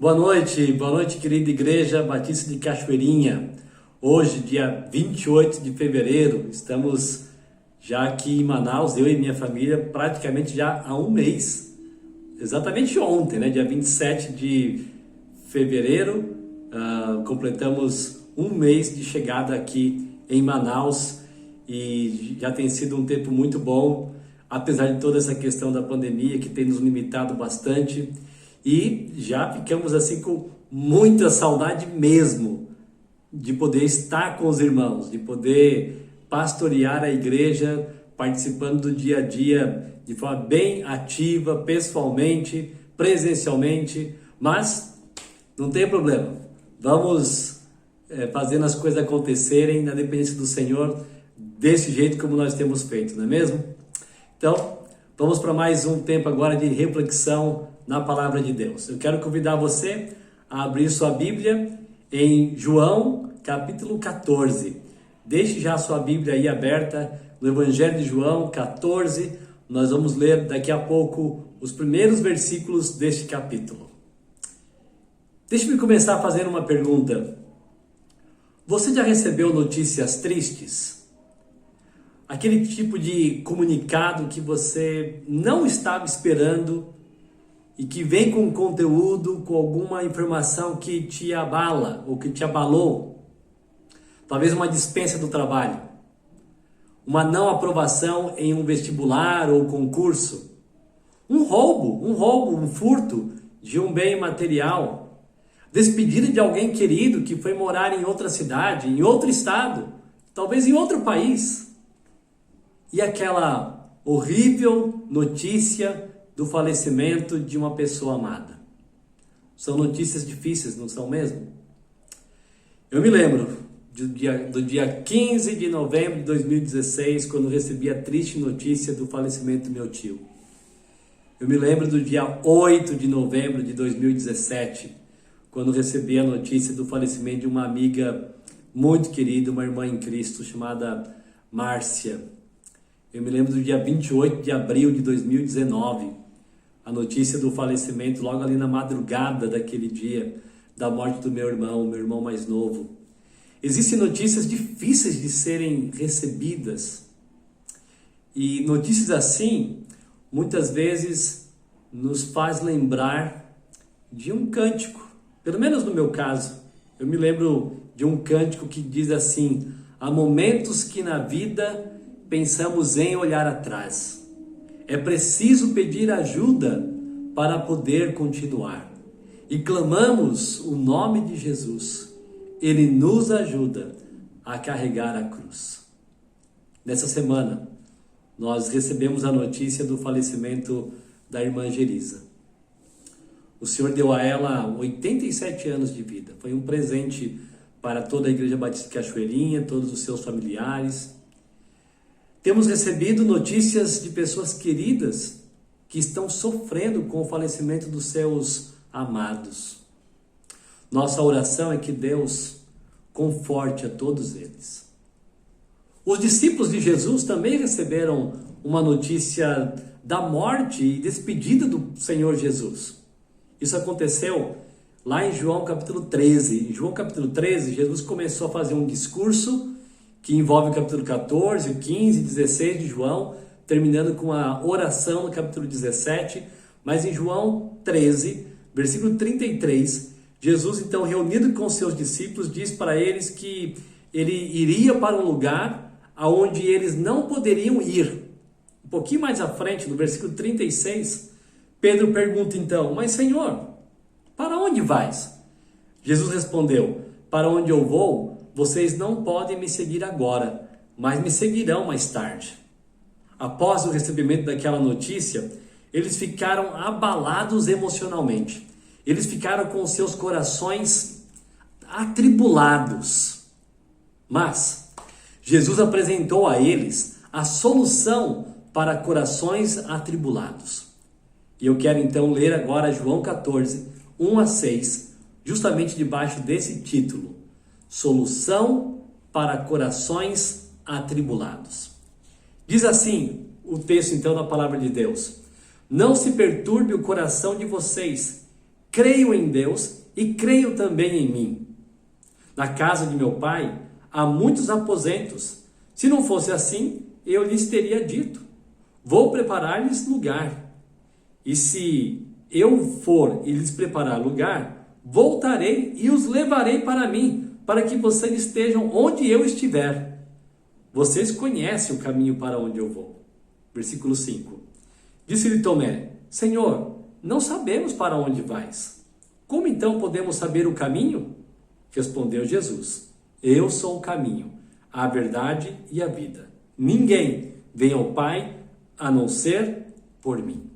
Boa noite, querida Igreja Batista de Cachoeirinha. Hoje, dia 28 de fevereiro, estamos já aqui em Manaus, eu e minha família, praticamente já há um mês. Exatamente ontem, dia 27 de fevereiro, completamos um mês de chegada aqui em Manaus e já tem sido um tempo muito bom, apesar de toda essa questão da pandemia que tem nos limitado bastante. E já ficamos assim com muita saudade mesmo de poder estar com os irmãos, de poder pastorear a igreja, participando do dia a dia de forma bem ativa, pessoalmente, presencialmente, mas não tem problema, vamos fazendo as coisas acontecerem na dependência do Senhor, desse jeito como nós temos feito, não é mesmo? Então, vamos para mais um tempo agora de reflexão na Palavra de Deus. Eu quero convidar você a abrir sua Bíblia em João, capítulo 14. Deixe já a sua Bíblia aí aberta no Evangelho de João 14. Nós vamos ler daqui a pouco os primeiros versículos deste capítulo. Deixe-me começar fazendo uma pergunta. Você já recebeu notícias tristes? Aquele tipo de comunicado que você não estava esperando e que vem com conteúdo, com alguma informação que te abala ou que te abalou. Talvez uma dispensa do trabalho, uma não aprovação em um vestibular ou concurso, um roubo, um furto de um bem material, despedida de alguém querido que foi morar em outra cidade, em outro estado, talvez em outro país. E aquela horrível notícia do falecimento de uma pessoa amada. São notícias difíceis, não são mesmo? Eu me lembro do dia 15 de novembro de 2016, quando recebi a triste notícia do falecimento do meu tio. Eu me lembro do dia 8 de novembro de 2017, quando recebi a notícia do falecimento de uma amiga muito querida, uma irmã em Cristo, chamada Márcia. Eu me lembro do dia 28 de abril de 2019, a notícia do falecimento logo ali na madrugada daquele dia, da morte do meu irmão mais novo. Existem notícias difíceis de serem recebidas. E notícias assim, muitas vezes, nos faz lembrar de um cântico. Pelo menos no meu caso, eu me lembro de um cântico que diz assim: há momentos que na vida pensamos em olhar atrás. É preciso pedir ajuda para poder continuar. E clamamos o nome de Jesus. Ele nos ajuda a carregar a cruz. Nessa semana, nós recebemos a notícia do falecimento da irmã Gerisa. O Senhor deu a ela 87 anos de vida. Foi um presente para toda a Igreja Batista de Cachoeirinha, todos os seus familiares. Temos recebido notícias de pessoas queridas que estão sofrendo com o falecimento dos seus amados. Nossa oração é que Deus conforte a todos eles. Os discípulos de Jesus também receberam uma notícia da morte e despedida do Senhor Jesus. Isso aconteceu lá em João capítulo 13. Em João capítulo 13, Jesus começou a fazer um discurso que envolve o capítulo 14, 15 e 16 de João, terminando com a oração no capítulo 17. Mas em João 13, versículo 33, Jesus, então, reunido com seus discípulos, diz para eles que ele iria para um lugar aonde eles não poderiam ir. Um pouquinho mais à frente, no versículo 36, Pedro pergunta então: mas Senhor, para onde vais? Jesus respondeu: para onde eu vou, vocês não podem me seguir agora, mas me seguirão mais tarde. Após o recebimento daquela notícia, eles ficaram abalados emocionalmente. Eles ficaram com seus corações atribulados. Mas Jesus apresentou a eles a solução para corações atribulados. E eu quero então ler agora João 14, 1 a 6, justamente debaixo desse título: Solução para corações atribulados. Diz assim o texto então da palavra de Deus: não se perturbe o coração de vocês, creio em Deus e creio também em mim. Na casa de meu pai há muitos aposentos. Se não fosse assim, eu lhes teria dito: vou preparar-lhes lugar. E se eu for e lhes preparar lugar, voltarei e os levarei para mim, para que vocês estejam onde eu estiver. Vocês conhecem o caminho para onde eu vou. Versículo 5. Disse-lhe Tomé: Senhor, não sabemos para onde vais. Como então podemos saber o caminho? Respondeu Jesus: Eu sou o caminho, a verdade e a vida. Ninguém vem ao Pai a não ser por mim.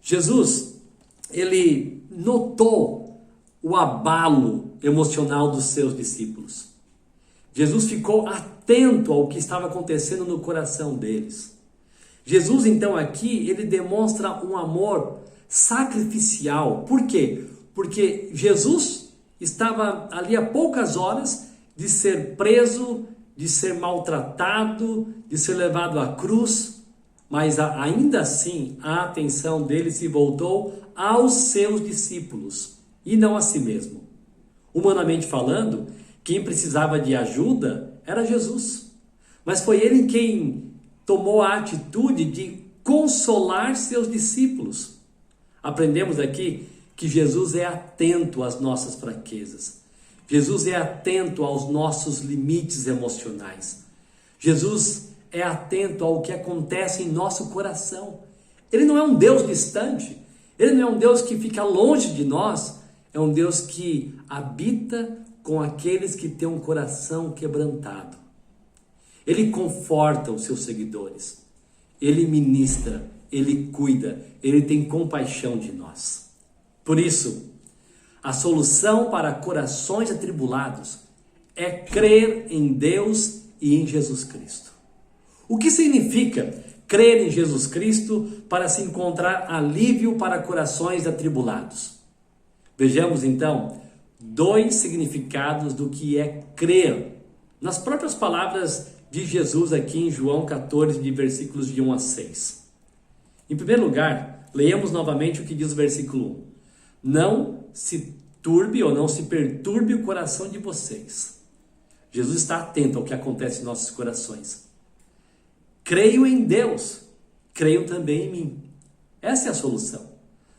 Jesus, ele notou o abalo emocional dos seus discípulos. Jesus ficou atento ao que estava acontecendo no coração deles. Jesus, então, aqui, ele demonstra um amor sacrificial. Por quê? Porque Jesus estava ali a poucas horas de ser preso, de ser maltratado, de ser levado à cruz, mas ainda assim a atenção dele se voltou aos seus discípulos e não a si mesmo. Humanamente falando, quem precisava de ajuda era Jesus, mas foi ele quem tomou a atitude de consolar seus discípulos. Aprendemos aqui que Jesus é atento às nossas fraquezas. Jesus é atento aos nossos limites emocionais. Jesus é atento ao que acontece em nosso coração. Ele não é um Deus distante. Ele não é um Deus que fica longe de nós. É um Deus que habita com aqueles que têm um coração quebrantado. Ele conforta os seus seguidores. Ele ministra, ele cuida, ele tem compaixão de nós. Por isso, a solução para corações atribulados é crer em Deus e em Jesus Cristo. O que significa crer em Jesus Cristo para se encontrar alívio para corações atribulados? Vejamos então 2 significados do que é crer, nas próprias palavras de Jesus aqui em João 14, de versículos de 1 a 6. Em primeiro lugar, leamos novamente o que diz o versículo 1. Não se turbe ou não se perturbe o coração de vocês. Jesus está atento ao que acontece em nossos corações. Creio em Deus, creio também em mim. Essa é a solução.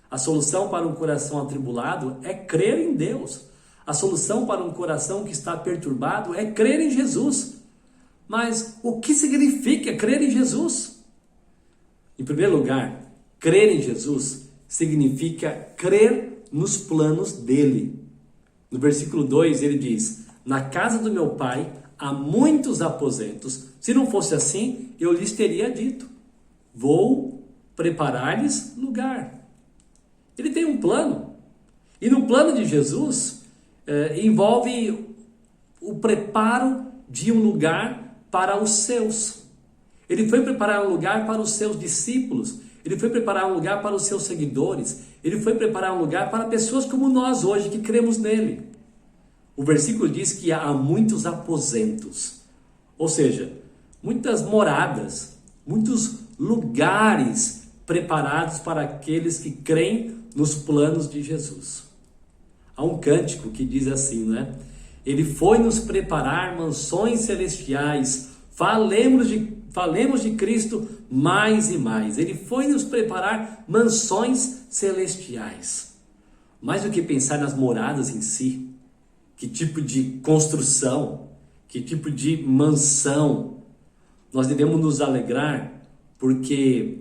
A solução para um coração atribulado é crer em Deus. A solução para um coração que está perturbado é crer em Jesus. Mas o que significa crer em Jesus? Em primeiro lugar, crer em Jesus significa crer nos planos dele. No versículo 2 ele diz: na casa do meu pai há muitos aposentos. Se não fosse assim, eu lhes teria dito: vou preparar-lhes lugar. Ele tem um plano. E no plano de Jesus, envolve o preparo de um lugar para os seus. Ele foi preparar um lugar para os seus discípulos. Ele foi preparar um lugar para os seus seguidores. Ele foi preparar um lugar para pessoas como nós hoje, que cremos nele. O versículo diz que há muitos aposentos. Ou seja, muitas moradas, muitos lugares preparados para aqueles que creem nos planos de Jesus. Há um cântico que diz assim, né? Ele foi nos preparar mansões celestiais. Falemos de Cristo mais e mais. Ele foi nos preparar mansões celestiais. Mais do que pensar nas moradas em si, que tipo de construção, que tipo de mansão, nós devemos nos alegrar, porque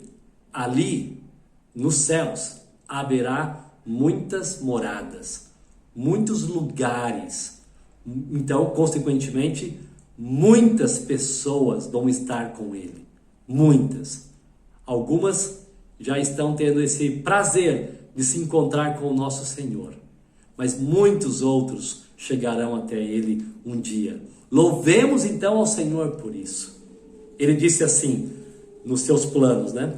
ali, nos céus, haverá muitas moradas, muitos lugares. Então, consequentemente, muitas pessoas vão estar com ele. Muitas. Algumas já estão tendo esse prazer de se encontrar com o nosso Senhor. Mas muitos outros chegarão até ele um dia. Louvemos então ao Senhor por isso. Ele disse assim, nos seus planos, né?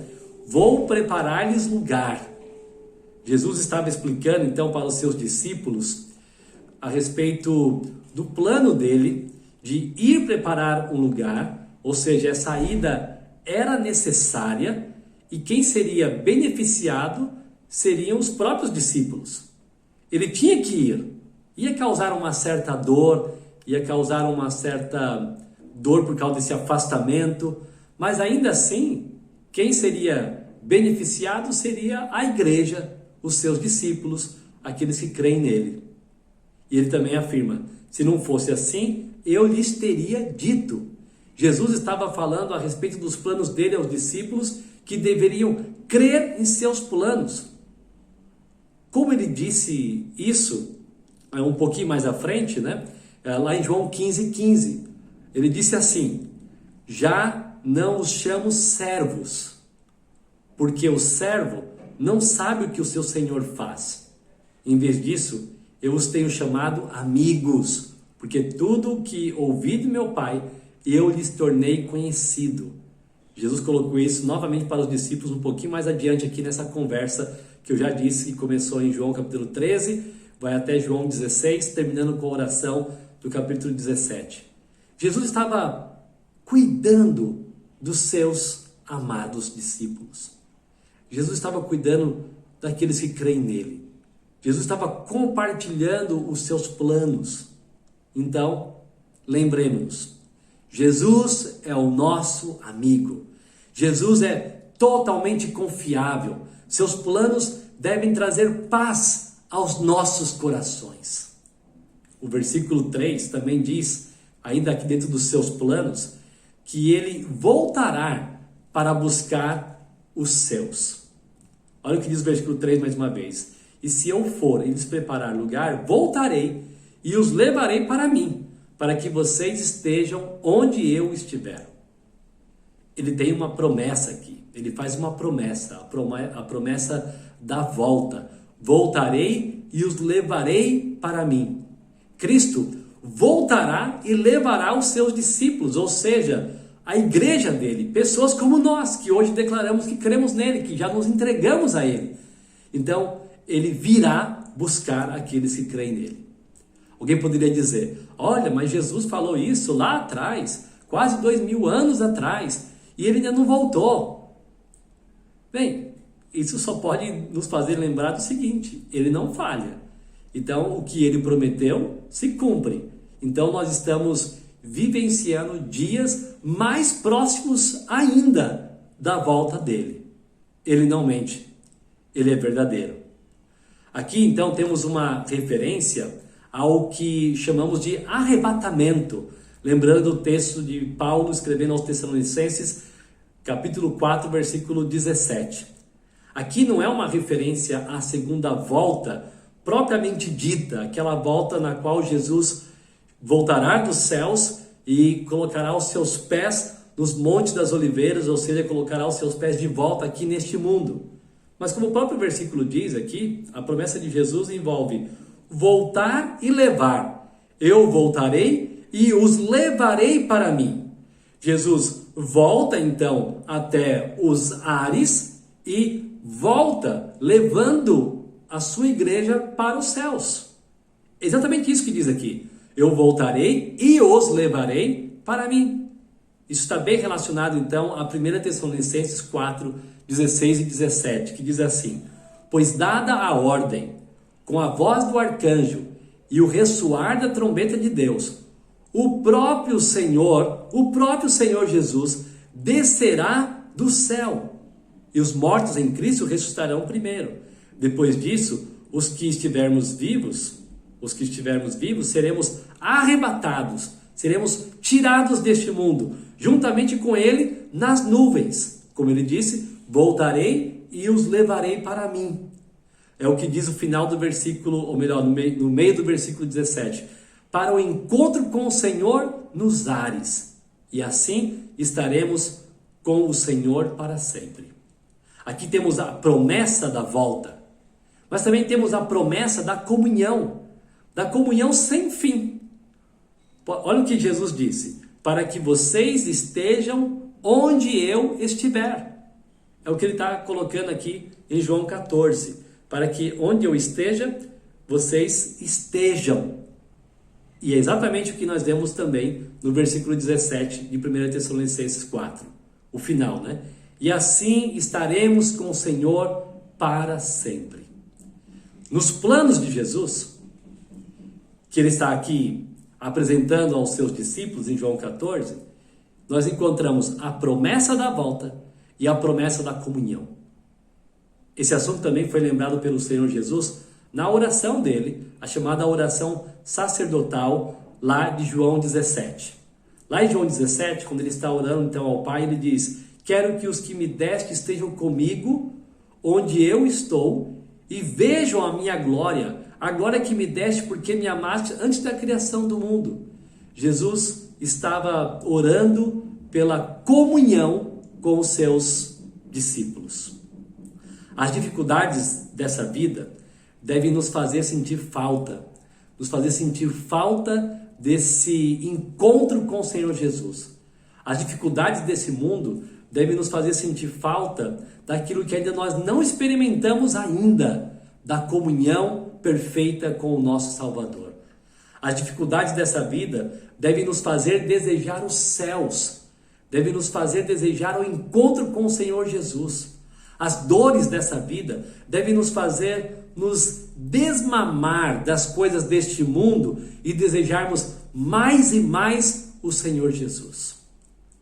Vou preparar-lhes lugar. Jesus estava explicando então para os seus discípulos a respeito do plano dele de ir preparar um lugar, ou seja, essa ida era necessária, e quem seria beneficiado seriam os próprios discípulos. Ele tinha que ir. Ia causar uma certa dor, ia causar uma certa dor por causa desse afastamento, mas ainda assim, quem seria beneficiado seria a igreja, os seus discípulos, aqueles que creem nele. E ele também afirma, se não fosse assim, eu lhes teria dito. Jesus estava falando a respeito dos planos dele aos discípulos que deveriam crer em seus planos. Como ele disse isso, um pouquinho mais à frente, né? Lá em João 15:15, ele disse assim, já não os chamo servos, porque o servo não sabe o que o seu senhor faz. Em vez disso, eu os tenho chamado amigos, porque tudo o que ouvi do meu Pai, eu lhes tornei conhecido. Jesus colocou isso novamente para os discípulos um pouquinho mais adiante aqui nessa conversa que eu já disse, que começou em João capítulo 13, vai até João 16, terminando com a oração do capítulo 17. Jesus estava cuidando dos seus amados discípulos. Jesus estava cuidando daqueles que creem nele. Jesus estava compartilhando os seus planos. Então, lembremos-nos, Jesus é o nosso amigo. Jesus é totalmente confiável. Seus planos devem trazer paz aos nossos corações. O versículo 3 também diz, ainda aqui dentro dos seus planos, que ele voltará para buscar os seus. Olha o que diz o versículo 3 mais uma vez. E se eu for e lhes preparar lugar, voltarei e os levarei para mim, para que vocês estejam onde eu estiver. Ele tem uma promessa aqui. Ele faz uma promessa, a promessa da volta. Voltarei e os levarei para mim. Cristo voltará e levará os seus discípulos, ou seja, a igreja dele, pessoas como nós, que hoje declaramos que cremos nele, que já nos entregamos a ele. Então, ele virá buscar aqueles que creem nele. Alguém poderia dizer, olha, mas Jesus falou isso lá atrás, quase 2000 anos atrás, e ele ainda não voltou. Bem, isso só pode nos fazer lembrar do seguinte, ele não falha. Então, o que ele prometeu se cumpre. Então, nós estamos vivenciando dias mais próximos ainda da volta dele. Ele não mente, ele é verdadeiro. Aqui, então, temos uma referência ao que chamamos de arrebatamento. Lembrando o texto de Paulo escrevendo aos Tessalonicenses, capítulo 4, versículo 17. Aqui não é uma referência à segunda volta propriamente dita, aquela volta na qual Jesus voltará dos céus e colocará os seus pés nos montes das oliveiras, ou seja, colocará os seus pés de volta aqui neste mundo. Mas como o próprio versículo diz aqui, a promessa de Jesus envolve voltar e levar. Eu voltarei e os levarei para mim. Jesus volta então até os ares e volta levando a sua igreja para os céus. Exatamente isso que diz aqui. Eu voltarei e os levarei para mim. Isso está bem relacionado então a 1 Tessalonicenses 4, 16 e 17, que diz assim: pois dada a ordem, com a voz do arcanjo e o ressoar da trombeta de Deus, o próprio Senhor Jesus, descerá do céu, e os mortos em Cristo ressuscitarão primeiro. Depois disso, os que estivermos vivos, seremos arrebatados, seremos tirados deste mundo, juntamente com ele nas nuvens. Como ele disse, voltarei e os levarei para mim. É o que diz o final do versículo, ou melhor, no meio do versículo 17. Para o encontro com o Senhor nos ares. E assim estaremos com o Senhor para sempre. Aqui temos a promessa da volta. Mas também temos a promessa da comunhão sem fim. Olha o que Jesus disse: para que vocês estejam onde eu estiver. É o que ele está colocando aqui em João 14. Para que onde eu esteja, vocês estejam. E é exatamente o que nós vemos também no versículo 17 de 1 Tessalonicenses 4. O final, né? E assim estaremos com o Senhor para sempre. Nos planos de Jesus, que ele está aqui apresentando aos seus discípulos em João 14, nós encontramos a promessa da volta e a promessa da comunhão. Esse assunto também foi lembrado pelo Senhor Jesus na oração dele, a chamada oração sacerdotal lá de João 17. Lá em João 17, quando ele está orando então ao Pai, ele diz: quero que os que me deste estejam comigo onde eu estou e vejam a minha glória, a glória que me deste porque me amaste antes da criação do mundo. Jesus estava orando pela comunhão com os seus discípulos. As dificuldades dessa vida devem nos fazer sentir falta desse encontro com o Senhor Jesus. As dificuldades desse mundo devem nos fazer sentir falta daquilo que ainda nós não experimentamos ainda, da comunhão perfeita com o nosso Salvador. As dificuldades dessa vida devem nos fazer desejar os céus, devem nos fazer desejar o encontro com o Senhor Jesus. As dores dessa vida devem nos fazer nos desmamar das coisas deste mundo e desejarmos mais e mais o Senhor Jesus.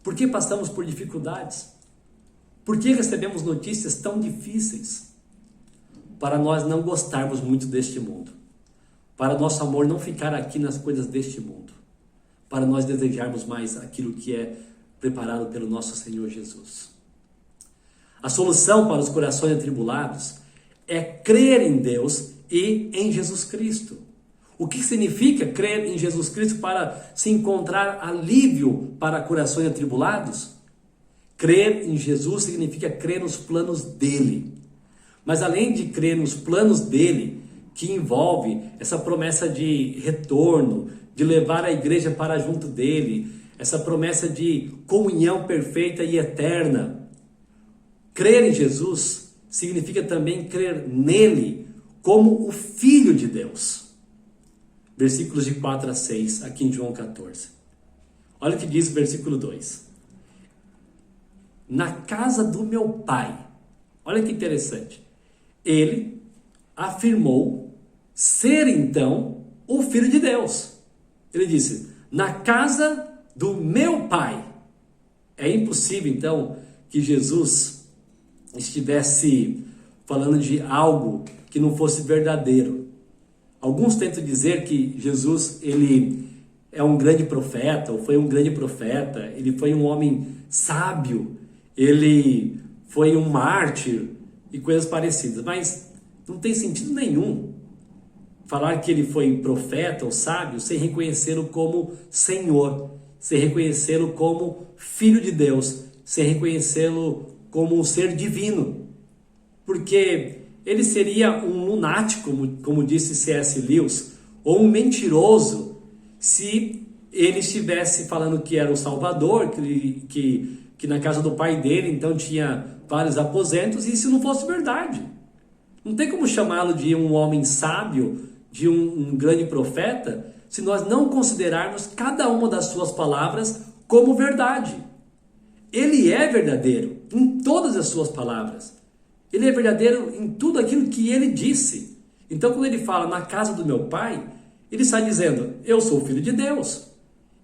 Por que passamos por dificuldades? Por que recebemos notícias tão difíceis? Para nós não gostarmos muito deste mundo, para nosso amor não ficar aqui nas coisas deste mundo, para nós desejarmos mais aquilo que é preparado pelo nosso Senhor Jesus. A solução para os corações atribulados é crer em Deus e em Jesus Cristo. O que significa crer em Jesus Cristo para se encontrar alívio para corações atribulados? Crer em Jesus significa crer nos planos dele. Mas além de crer nos planos dele, que envolve essa promessa de retorno, de levar a igreja para junto dele, essa promessa de comunhão perfeita e eterna, crer em Jesus significa também crer nele como o Filho de Deus. Versículos de 4 a 6, aqui em João 14. Olha o que diz o versículo 2. Na casa do meu Pai, olha que interessante, ele afirmou ser então o Filho de Deus. Ele disse, na casa do meu Pai. É impossível então que Jesus estivesse falando de algo que não fosse verdadeiro. Alguns tentam dizer que Jesus, ele é um grande profeta, ou foi um grande profeta, ele foi um homem sábio, ele foi um mártir e coisas parecidas, mas não tem sentido nenhum falar que ele foi profeta ou sábio sem reconhecê-lo como Senhor, sem reconhecê-lo como Filho de Deus, sem reconhecê-lo como um ser divino, porque ele seria um lunático, como disse C.S. Lewis, ou um mentiroso, se ele estivesse falando que era o Salvador, que na casa do pai dele então tinha vários aposentos, e isso não fosse verdade. Não tem como chamá-lo de um homem sábio, de um grande profeta, se nós não considerarmos cada uma das suas palavras como verdade. Ele é verdadeiro em todas as suas palavras. Ele é verdadeiro em tudo aquilo que ele disse. Então, quando ele fala na casa do meu pai, ele está dizendo, eu sou o Filho de Deus.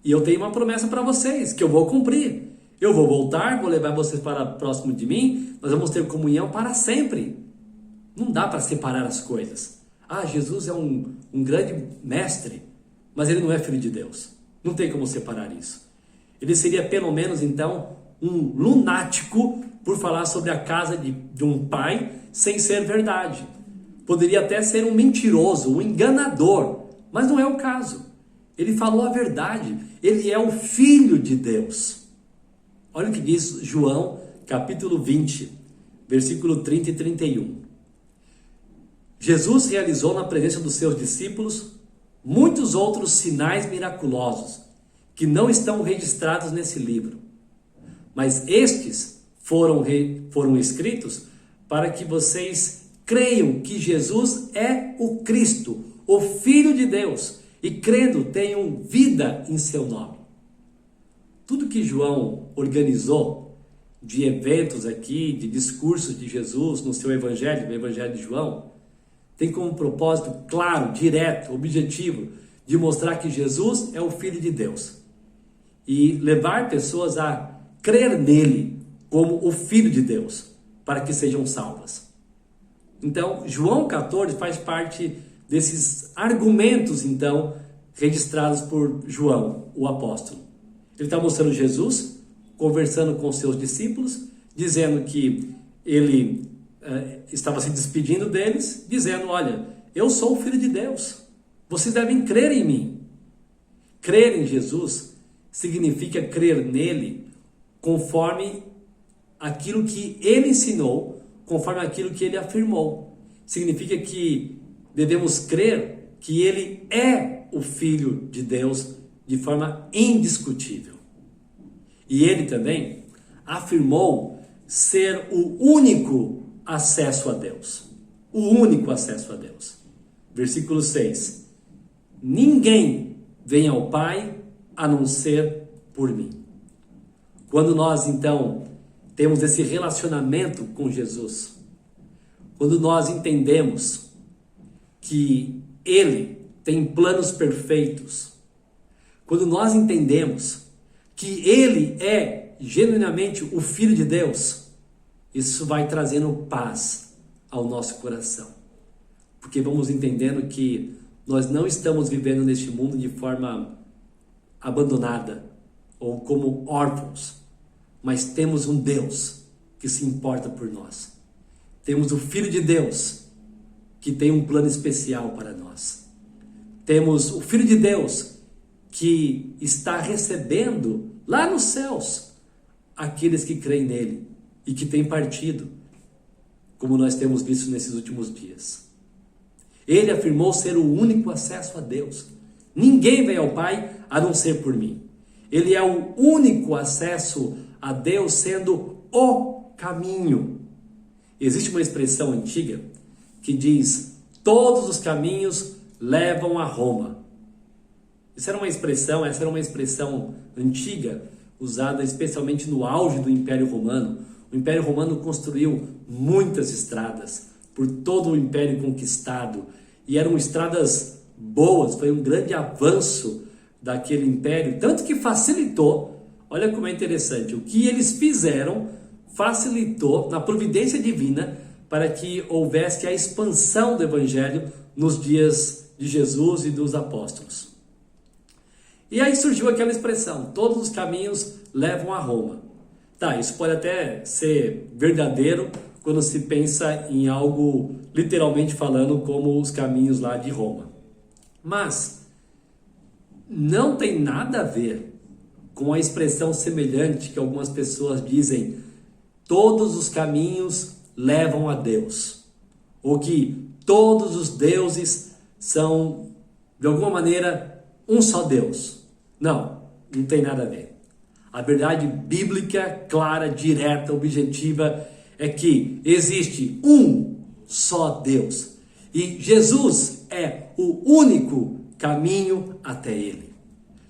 E eu tenho uma promessa para vocês, que eu vou cumprir. Eu vou voltar, vou levar vocês para próximo de mim, nós vamos ter comunhão para sempre. Não dá para separar as coisas. Ah, Jesus é um grande mestre, mas ele não é Filho de Deus. Não tem como separar isso. Ele seria pelo menos então um lunático por falar sobre a casa de um pai sem ser verdade. Poderia até ser um mentiroso, um enganador, mas não é o caso. Ele falou a verdade, ele é o Filho de Deus. Olha o que diz João, capítulo 20, versículo 30 e 31. Jesus realizou na presença dos seus discípulos muitos outros sinais miraculosos que não estão registrados nesse livro. Mas estes foram escritos para que vocês creiam que Jesus é o Cristo, o Filho de Deus, e crendo tenham vida em seu nome. Tudo que João organizou de eventos aqui, de discursos de Jesus no seu evangelho, no evangelho de João, tem como propósito claro, direto, objetivo, de mostrar que Jesus é o Filho de Deus e levar pessoas a crer nele como o Filho de Deus, para que sejam salvas. Então, João 14 faz parte desses argumentos, então, registrados por João, o apóstolo. Ele está mostrando Jesus conversando com seus discípulos, dizendo que ele estava se despedindo deles, dizendo: olha, eu sou o Filho de Deus, vocês devem crer em mim. Crer em Jesus significa crer nele conforme aquilo que ele ensinou, conforme aquilo que ele afirmou. Significa que devemos crer que ele é o Filho de Deus de forma indiscutível. E ele também afirmou ser o único acesso a Deus. O único acesso a Deus. Versículo 6. Ninguém vem ao Pai a não ser por mim. Quando nós, então, temos esse relacionamento com Jesus, quando nós entendemos que Ele tem planos perfeitos, quando nós entendemos que Ele é genuinamente o Filho de Deus, isso vai trazendo paz ao nosso coração. Porque vamos entendendo que nós não estamos vivendo neste mundo de forma abandonada ou como órfãos, mas temos um Deus que se importa por nós. Temos o Filho de Deus que tem um plano especial para nós. Temos o Filho de Deus que está recebendo lá nos céus aqueles que creem nele e que têm partido, como nós temos visto nesses últimos dias. Ele afirmou ser o único acesso a Deus. Ninguém vem ao Pai a não ser por mim. Ele é o único acesso a Deus, sendo o caminho. Existe uma expressão antiga que diz: todos os caminhos levam a Roma. Essa era uma expressão antiga, usada especialmente no auge do Império Romano. O Império Romano construiu muitas estradas por todo o Império conquistado, e eram estradas boas, foi um grande avanço daquele império, tanto que facilitou. Olha como é interessante, o que eles fizeram facilitou na providência divina para que houvesse a expansão do Evangelho nos dias de Jesus e dos apóstolos. E aí surgiu aquela expressão: todos os caminhos levam a Roma. Tá, isso pode até ser verdadeiro quando se pensa em algo literalmente falando, como os caminhos lá de Roma. Mas não tem nada a ver com a expressão semelhante que algumas pessoas dizem: todos os caminhos levam a Deus, ou que todos os deuses são, de alguma maneira, um só Deus. Não tem nada a ver. A verdade bíblica, clara, direta, objetiva, é que existe um só Deus. E Jesus é o único caminho até Ele.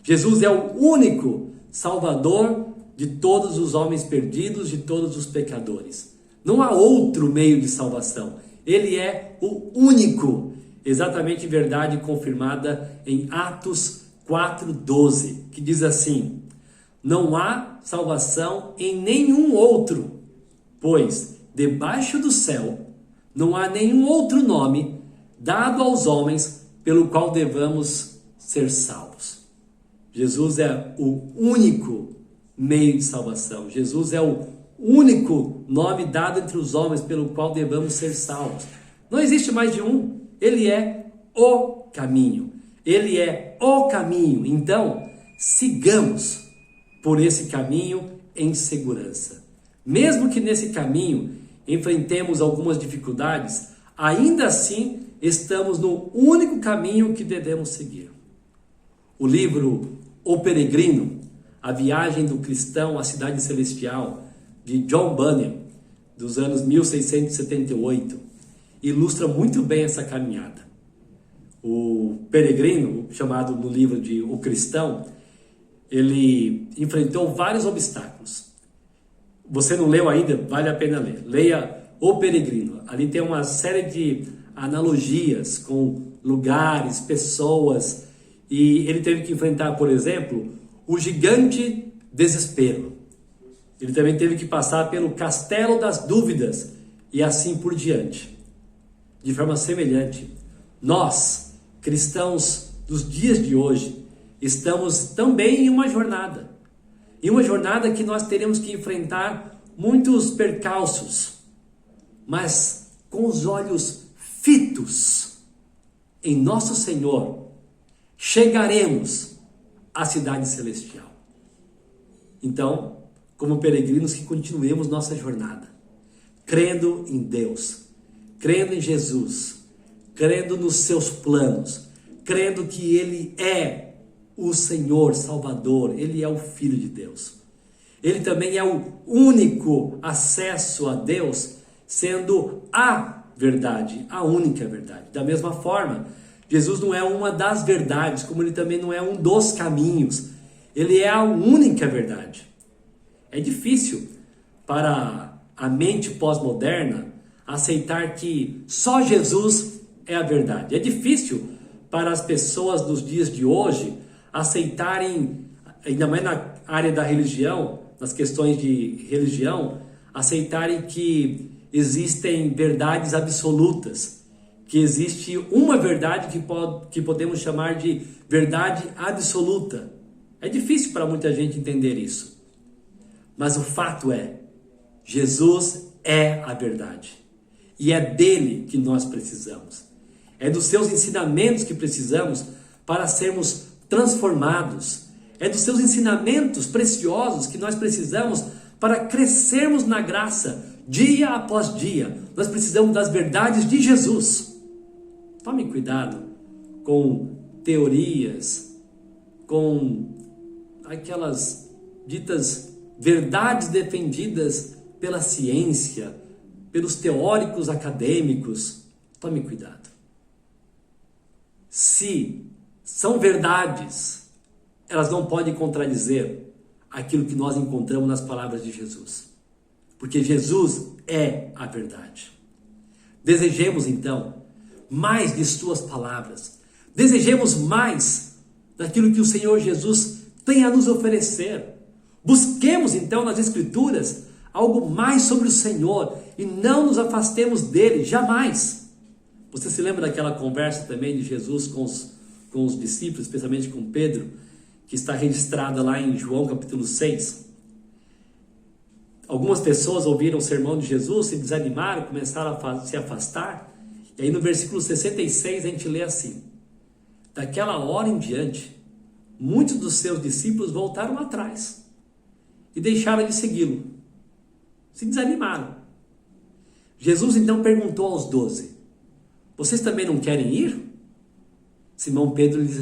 Jesus é o único Salvador de todos os homens perdidos, de todos os pecadores. Não há outro meio de salvação. Ele é o único. Exatamente verdade confirmada em Atos 4:12, que diz assim: não há salvação em nenhum outro, pois debaixo do céu não há nenhum outro nome dado aos homens pelo qual devamos ser salvos. Jesus é o único meio de salvação. Jesus é o único nome dado entre os homens pelo qual devamos ser salvos. Não existe mais de um. Ele é o caminho. Ele é o caminho. Então, sigamos por esse caminho em segurança. Mesmo que nesse caminho enfrentemos algumas dificuldades, ainda assim estamos no único caminho que devemos seguir. O livro O Peregrino, a viagem do cristão à cidade celestial, de John Bunyan, dos anos 1678, ilustra muito bem essa caminhada. O peregrino, chamado no livro de O Cristão, ele enfrentou vários obstáculos. você não leu ainda, vale a pena ler. Leia O Peregrino. Ali tem uma série de analogias com lugares, pessoas. E ele teve que enfrentar, por exemplo, o gigante desespero. Ele também teve que passar pelo castelo das dúvidas e assim por diante. De forma semelhante, nós, cristãos dos dias de hoje, estamos também em uma jornada. Em uma jornada que nós teremos que enfrentar muitos percalços, mas com os olhos fitos em nosso Senhor, chegaremos à cidade celestial. Então, como peregrinos, que continuemos nossa jornada, crendo em Deus, crendo em Jesus, crendo nos seus planos, crendo que Ele é o Senhor Salvador, Ele é o Filho de Deus. Ele também é o único acesso a Deus, sendo a verdade, a única verdade. Da mesma forma, Jesus não é uma das verdades, como Ele também não é um dos caminhos. Ele é a única verdade. É difícil para a mente pós-moderna aceitar que só Jesus é a verdade. É difícil para as pessoas dos dias de hoje aceitarem, ainda mais na área da religião, nas questões de religião, aceitarem que existem verdades absolutas, que existe uma verdade que podemos chamar de verdade absoluta. É difícil para muita gente entender isso. Mas o fato é, Jesus é a verdade. E é dele que nós precisamos. É dos seus ensinamentos que precisamos para sermos transformados. É dos seus ensinamentos preciosos que nós precisamos para crescermos na graça, dia após dia. Nós precisamos das verdades de Jesus. Tome cuidado com teorias, com aquelas ditas verdades defendidas pela ciência, pelos teóricos acadêmicos. Tome cuidado. Se são verdades, elas não podem contradizer aquilo que nós encontramos nas palavras de Jesus. Porque Jesus é a verdade. Desejemos então mais de suas palavras. Desejemos mais daquilo que o Senhor Jesus tem a nos oferecer. Busquemos então nas Escrituras algo mais sobre o Senhor e não nos afastemos dele, jamais. Você se lembra daquela conversa também de Jesus com os discípulos, especialmente com Pedro, que está registrada lá em João capítulo 6? Algumas pessoas ouviram o sermão de Jesus, se desanimaram, começaram a se afastar. E aí no versículo 66 a gente lê assim: daquela hora em diante, muitos dos seus discípulos voltaram atrás e deixaram de segui-lo. Se desanimaram. Jesus então perguntou aos 12: vocês também não querem ir? Simão Pedro lhe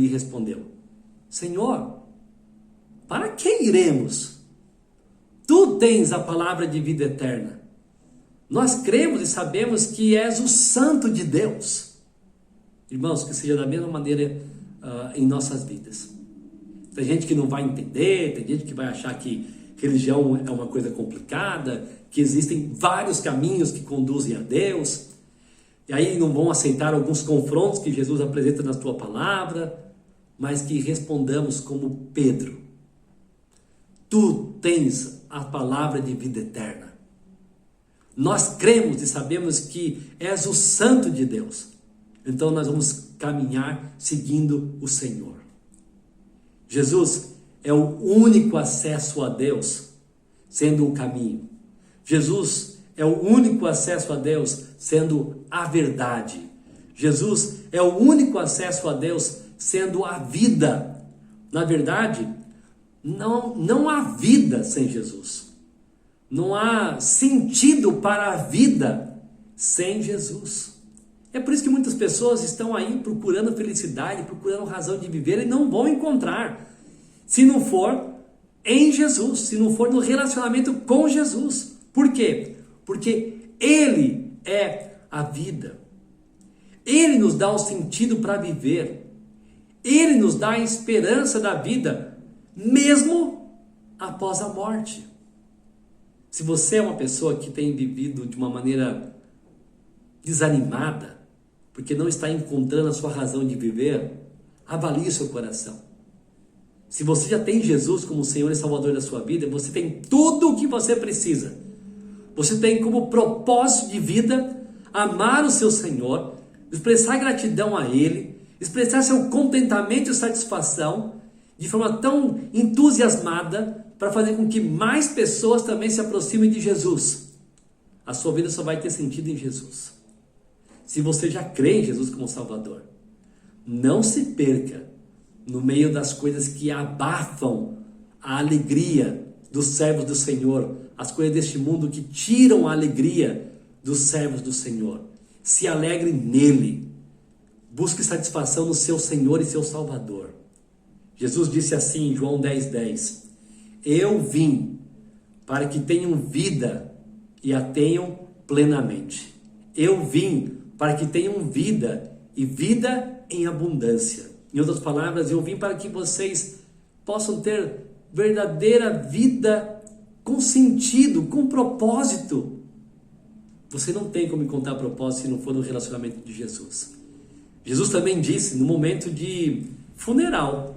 respondeu: Senhor, para que iremos? Tu tens a palavra de vida eterna. Nós cremos e sabemos que és o Santo de Deus. Irmãos, que seja da mesma maneira em nossas vidas. Tem gente que não vai entender, tem gente que vai achar que religião é uma coisa complicada, que existem vários caminhos que conduzem a Deus, e aí não vão aceitar alguns confrontos que Jesus apresenta na sua palavra, mas que respondamos como Pedro: tu tens a palavra de vida eterna. Nós cremos e sabemos que és o Santo de Deus. Então nós vamos caminhar seguindo o Senhor. Jesus é o único acesso a Deus, sendo o caminho. Jesus é o único acesso a Deus, sendo a verdade. Jesus é o único acesso a Deus, sendo a vida. Na verdade, não há vida sem Jesus. Não há sentido para a vida sem Jesus. É por isso que muitas pessoas estão aí procurando felicidade, procurando razão de viver e não vão encontrar, se não for em Jesus, se não for no relacionamento com Jesus. Por quê? Porque Ele é a vida. Ele nos dá o sentido para viver. Ele nos dá a esperança da vida, mesmo após a morte. Se você é uma pessoa que tem vivido de uma maneira desanimada, porque não está encontrando a sua razão de viver, avalie o seu coração. Se você já tem Jesus como Senhor e Salvador da sua vida, você tem tudo o que você precisa. Você tem como propósito de vida amar o seu Senhor, expressar gratidão a Ele, expressar seu contentamento e satisfação de forma tão entusiasmada para fazer com que mais pessoas também se aproximem de Jesus. A sua vida só vai ter sentido em Jesus. Se você já crê em Jesus como Salvador, não se perca no meio das coisas que abafam a alegria dos servos do Senhor, as coisas deste mundo que tiram a alegria dos servos do Senhor. Se alegre nele. Busque satisfação no seu Senhor e seu Salvador. Jesus disse assim em João 10:10: Eu vim para que tenham vida e a tenham plenamente. Eu vim para que tenham vida e vida em abundância. Em outras palavras, eu vim para que vocês possam ter verdadeira vida com sentido, com propósito. Você não tem como encontrar propósito se não for no relacionamento de Jesus. Jesus também disse no momento de funeral,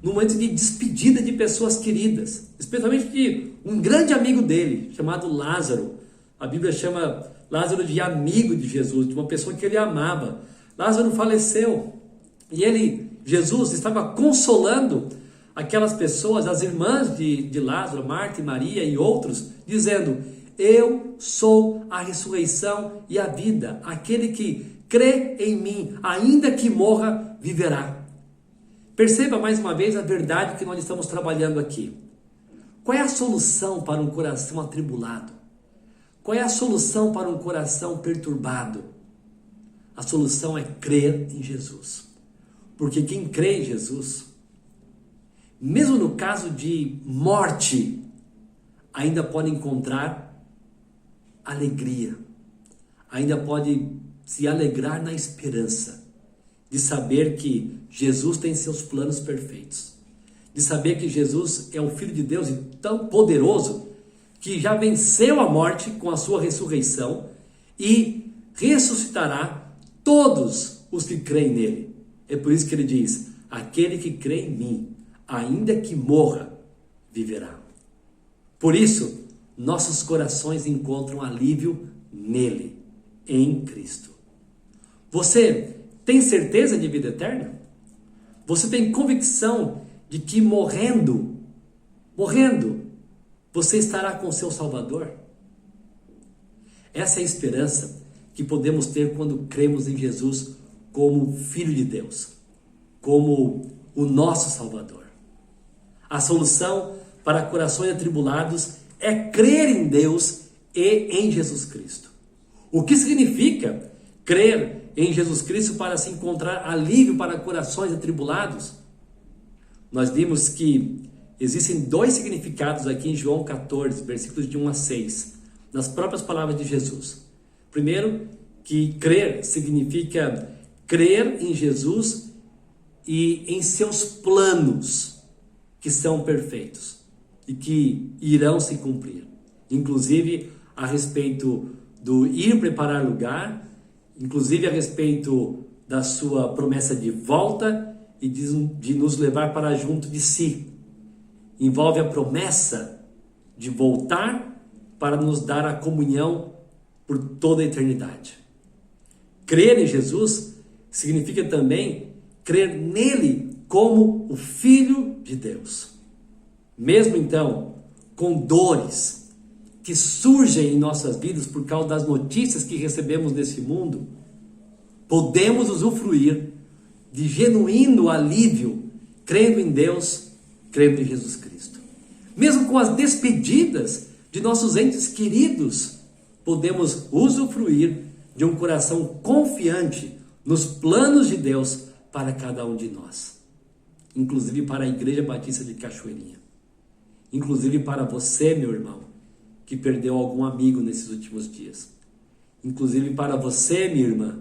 no momento de despedida de pessoas queridas, especialmente de um grande amigo dele, chamado Lázaro. A Bíblia chama Lázaro de amigo de Jesus, de uma pessoa que ele amava. Lázaro faleceu e Jesus estava consolando aquelas pessoas, as irmãs de Lázaro, Marta e Maria e outros, dizendo: eu sou a ressurreição e a vida. Aquele que crê em mim, ainda que morra, viverá. Perceba mais uma vez a verdade que nós estamos trabalhando aqui. Qual é a solução para um coração atribulado? Qual é a solução para um coração perturbado? A solução é crer em Jesus. Porque quem crê em Jesus, mesmo no caso de morte, ainda pode encontrar alegria. Ainda pode se alegrar na esperança de saber que Jesus tem seus planos perfeitos. De saber que Jesus é o Filho de Deus e tão poderoso que já venceu a morte com a sua ressurreição e ressuscitará todos os que creem nele. É por isso que ele diz: aquele que crê em mim, ainda que morra, viverá. Por isso, nossos corações encontram alívio nele, em Cristo. Você tem certeza de vida eterna? Você tem convicção de que morrendo, você estará com o seu Salvador? Essa é a esperança que podemos ter quando cremos em Jesus como Filho de Deus, como o nosso Salvador. A solução para corações atribulados é crer em Deus e em Jesus Cristo. O que significa crer em Jesus Cristo para se encontrar alívio para corações atribulados? Nós vimos que existem dois significados aqui em João 14, versículos de 1 a 6, nas próprias palavras de Jesus. Primeiro, que crer significa crer em Jesus e em seus planos, que são perfeitos e que irão se cumprir. Inclusive a respeito do ir preparar lugar, inclusive a respeito da sua promessa de volta e de nos levar para junto de si. Envolve a promessa de voltar para nos dar a comunhão por toda a eternidade. Crer em Jesus significa também crer nele como o Filho de Deus. Mesmo então, com dores que surgem em nossas vidas por causa das notícias que recebemos desse mundo, podemos usufruir de genuíno alívio, crendo em Deus, crendo em Jesus Cristo. Mesmo com as despedidas de nossos entes queridos, podemos usufruir de um coração confiante nos planos de Deus para cada um de nós. Inclusive para a Igreja Batista de Cachoeirinha. Inclusive para você, meu irmão, que perdeu algum amigo nesses últimos dias. Inclusive para você, minha irmã,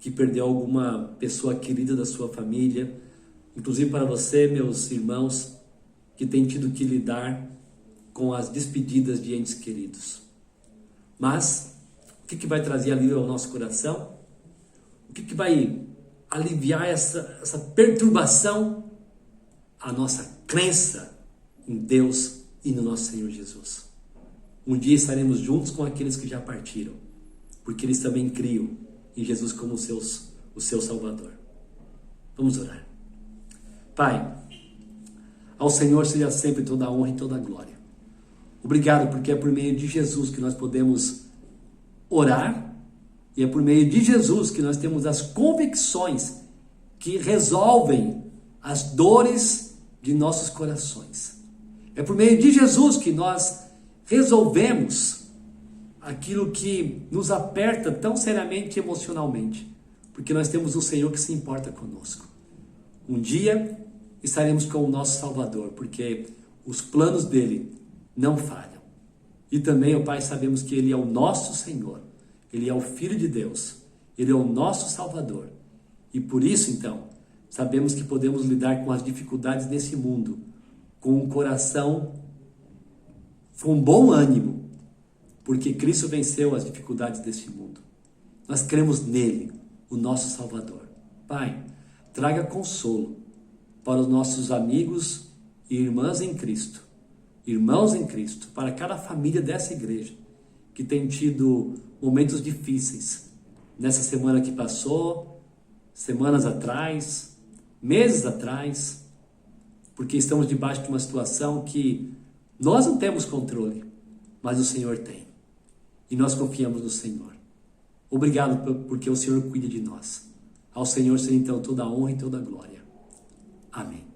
que perdeu alguma pessoa querida da sua família. Inclusive para você, meus irmãos, que tem tido que lidar com as despedidas de entes queridos. Mas o que vai trazer alívio ao nosso coração? O que vai aliviar essa perturbação? A nossa crença em Deus e no nosso Senhor Jesus. Um dia estaremos juntos com aqueles que já partiram, porque eles também criam em Jesus como o seu Salvador. Vamos orar. Pai, ao Senhor seja sempre toda a honra e toda a glória. Obrigado, porque é por meio de Jesus que nós podemos orar, e é por meio de Jesus que nós temos as convicções que resolvem as dores de nossos corações. É por meio de Jesus que nós resolvemos aquilo que nos aperta tão seriamente emocionalmente, porque nós temos um Senhor que se importa conosco. Um dia estaremos com o nosso Salvador, porque os planos dele não falham. E também, ó Pai, sabemos que ele é o nosso Senhor, ele é o Filho de Deus, ele é o nosso Salvador. E por isso, então, sabemos que podemos lidar com as dificuldades desse mundo com um coração, com bom ânimo, porque Cristo venceu as dificuldades desse mundo. Nós cremos nele, o nosso Salvador. Pai, traga consolo para os nossos amigos e irmãs em Cristo, irmãos em Cristo, para cada família dessa igreja que tem tido momentos difíceis nessa semana que passou, semanas atrás, meses atrás, porque estamos debaixo de uma situação que nós não temos controle, mas o Senhor tem. E nós confiamos no Senhor. Obrigado porque o Senhor cuida de nós. Ao Senhor seja então toda a honra e toda a glória. Amém.